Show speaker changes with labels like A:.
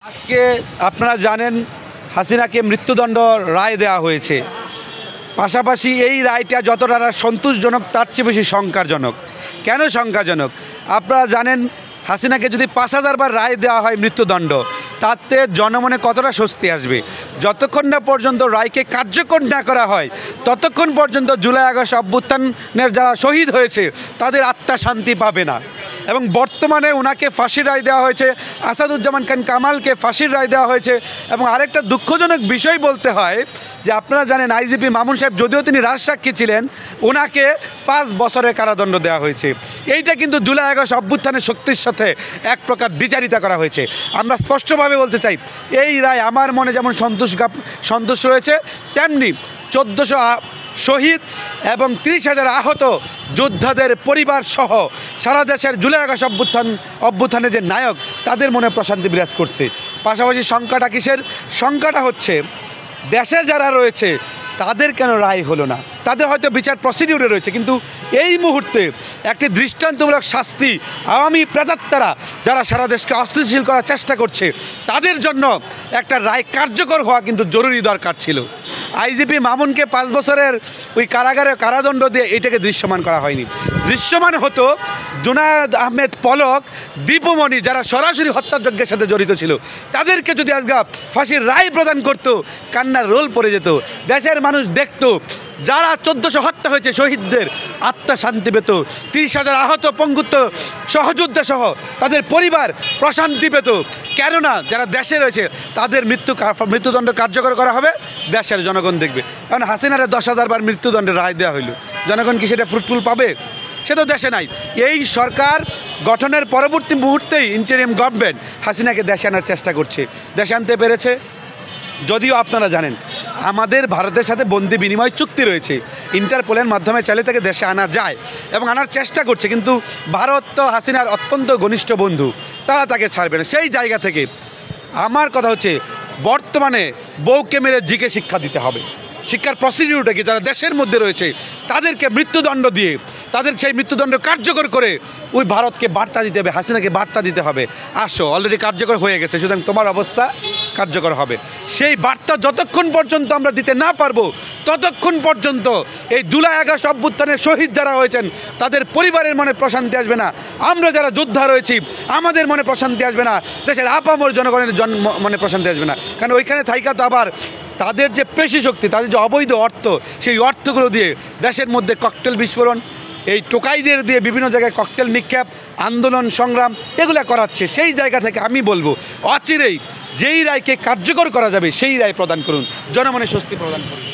A: আজকে আপনারা জানেন হাসিনাকে মৃত্যুদণ্ড রায় দেওয়া হয়েছে। পাশাপাশি এই রায়টা যতটা সন্তোষজনক তার চেয়ে বেশি শঙ্কাজনক। কেন শঙ্কাজনক? আপনারা জানেন হাসিনাকে যদি ৫,০০০ বার রায় দেওয়া হয় মৃত্যুদণ্ড, তাতে জনমনে কতটা স্বস্তি আসবে। যতক্ষণ না পর্যন্ত রায়কে কার্যকর না করা হয় ততক্ষণ পর্যন্ত জুলাই আগস্ট অভ্যুত্থানের যারা শহীদ হয়েছে তাদের আত্মা শান্তি পাবে না। এবং বর্তমানে ওনাকে ফাঁসির রায় দেওয়া হয়েছে, আসাদুজ্জামান খান কামালকে ফাঁসির রায় দেওয়া হয়েছে। এবং আরেকটা দুঃখজনক বিষয় বলতে হয় যে আপনারা জানেন আইজিপি মামুন সাহেব, যদিও তিনি রাজসাক্ষী ছিলেন, ওনাকে ৫ বছরের কারাদণ্ড দেওয়া হয়েছে। এইটা কিন্তু জুলাই আগস্ট অভ্যুত্থানের শক্তির সাথে এক প্রকার দ্বিচারিতা করা হয়েছে। আমরা স্পষ্টভাবে বলতে চাই, এই রায় আমার মনে যেমন সন্তোষ রয়েছে, তেমনি ১৪০০ শহীদ এবং ৩০,০০০ আহত যোদ্ধাদের পরিবার সহ সারা দেশের জুলাই আগস্ট অভ্যুত্থানে যে নায়ক, তাদের মনে প্রশান্তি বিরাজ করছে। পাশাপাশি সংখ্যাটা কিসের? সংখ্যাটা হচ্ছে দেশে যারা রয়েছে তাদের কেন রায় হলো না। তাদের হয়তো বিচার প্রসিডিউরে রয়েছে, কিন্তু এই মুহূর্তে একটি দৃষ্টান্তমূলক শাস্তি আওয়ামী প্রেতাত্মারা যারা সারা দেশকে অস্থিতিশীল করার চেষ্টা করছে তাদের জন্য একটা রায় কার্যকর হওয়া কিন্তু জরুরি দরকার ছিল। আইজিপি মামুনকে ৫ বছরের ওই কারাগারে কারাদণ্ড দিয়ে এটাকে দৃশ্যমান করা হয়নি। দৃশ্যমান হতো জুনায়েদ আহমেদ পলক, দীপুমণি, যারা সরাসরি হত্যাযজ্ঞের সাথে জড়িত ছিল, তাদেরকে যদি আজকে ফাঁসির রায় প্রদান করতো, কান্নার রোল পড়ে যেত, দেশের মানুষ দেখতো যারা ১৪০০ হত্যা হয়েছে শহীদদের আত্মা শান্তি পেত, ৩০,০০০ আহত পঙ্গুত্ব সহযোদ্ধা সহ তাদের পরিবার প্রশান্তি পেত। কেননা যারা দেশে রয়েছে তাদের মৃত্যুদণ্ড কার্যকর করা হবে, দেশের জনগণ দেখবে। কারণ হাসিনারে ১০,০০০ বার মৃত্যুদণ্ডের রায় দেওয়া হইল, জনগণ কি সেটা ফ্রুটফুল পাবে? সে তো দেশে নাই। এই সরকার গঠনের পরবর্তী মুহূর্তেই ইন্টারিম গভর্নমেন্ট হাসিনাকে দেশে আনার চেষ্টা করছে। দেশে আনতে পেরেছে? যদিও আপনারা জানেন আমাদের ভারতের সাথে বন্দি বিনিময় চুক্তি রয়েছে, ইন্টারপোলের মাধ্যমে চাইলে তাকে দেশে আনা যায় এবং আনার চেষ্টা করছে, কিন্তু ভারত তো হাসিনার অত্যন্ত ঘনিষ্ঠ বন্ধু, তারা তাকে ছাড়বে না। সেই জায়গা থেকে আমার কথা হচ্ছে, বর্তমানে বউকে মেরে জিকে শিক্ষা দিতে হবে। শিক্ষার প্রসিডিউরটা কি? যারা দেশের মধ্যে রয়েছে তাদেরকে মৃত্যুদণ্ড দিয়ে তাদের সেই মৃত্যুদণ্ড কার্যকর করে ওই ভারতকে বার্তা দিতে হবে, হাসিনাকে বার্তা দিতে হবে, আসো অলরেডি কার্যকর হয়ে গেছে, সুতরাং তোমার অবস্থা কার্যকর হবে। সেই বার্তা যতক্ষণ পর্যন্ত আমরা দিতে না পারবো ততক্ষণ পর্যন্ত এই জুলাই আগস্ট অভ্যুত্থানের শহীদ যারা হয়েছেন তাদের পরিবারের মনে প্রশান্তি আসবে না। আমরা যারা যোদ্ধা রয়েছি আমাদের মনে প্রশান্তি আসবে না, দেশের আপামর জনগণের মনে প্রশান্তি আসবে না। কারণ ওইখানে থাইকা তো আবার তাদের যে পেশি শক্তি, তাদের যে অবৈধ অর্থ, সেই অর্থগুলো দিয়ে দেশের মধ্যে ককটেল বিস্ফোরণ, এই টোকাইদের দিয়ে বিভিন্ন জায়গায় ককটেল নিক্ষেপ, আন্দোলন সংগ্রাম এগুলো করাচ্ছে। সেই জায়গা থেকে আমি বলবো অচিরেই যেই রায়কে কার্যকর করা যাবে সেই রায় প্রদান করুন, জনমনে স্বস্তি প্রদান করুন।